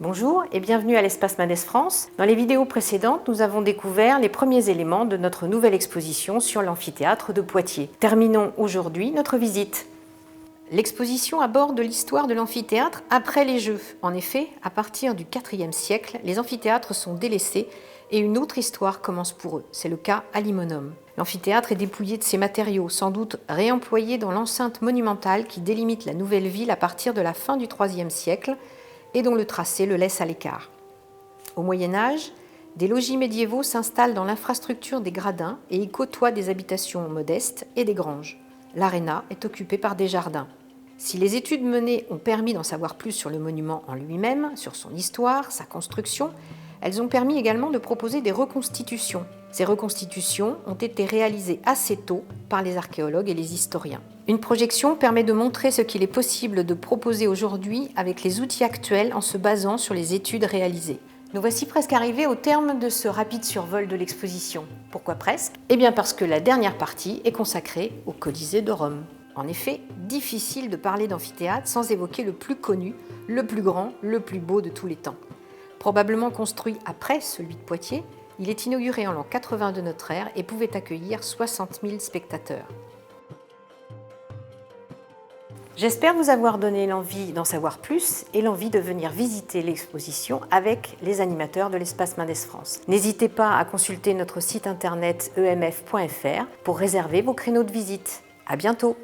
Bonjour et bienvenue à l'Espace Mendes France. Dans les vidéos précédentes, nous avons découvert les premiers éléments de notre nouvelle exposition sur l'amphithéâtre de Poitiers. Terminons aujourd'hui notre visite. L'exposition aborde l'histoire de l'amphithéâtre après les Jeux. En effet, à partir du IVe siècle, les amphithéâtres sont délaissés et une autre histoire commence pour eux. C'est le cas à Limonum. L'amphithéâtre est dépouillé de ses matériaux, sans doute réemployés dans l'enceinte monumentale qui délimite la nouvelle ville à partir de la fin du IIIe siècle et dont le tracé le laisse à l'écart. Au Moyen-Âge, des logis médiévaux s'installent dans l'infrastructure des gradins et y côtoient des habitations modestes et des granges. L'aréna est occupée par des jardins. Si les études menées ont permis d'en savoir plus sur le monument en lui-même, sur son histoire, sa construction, elles ont permis également de proposer des reconstitutions. Ces reconstitutions ont été réalisées assez tôt par les archéologues et les historiens. Une projection permet de montrer ce qu'il est possible de proposer aujourd'hui avec les outils actuels en se basant sur les études réalisées. Nous voici presque arrivés au terme de ce rapide survol de l'exposition. Pourquoi presque ? Eh bien parce que la dernière partie est consacrée au Colisée de Rome. En effet, difficile de parler d'amphithéâtre sans évoquer le plus connu, le plus grand, le plus beau de tous les temps. Probablement construit après celui de Poitiers, il est inauguré en l'an 80 de notre ère et pouvait accueillir 60 000 spectateurs. J'espère vous avoir donné l'envie d'en savoir plus et l'envie de venir visiter l'exposition avec les animateurs de l'Espace Mendes France. N'hésitez pas à consulter notre site internet emf.fr pour réserver vos créneaux de visite. À bientôt!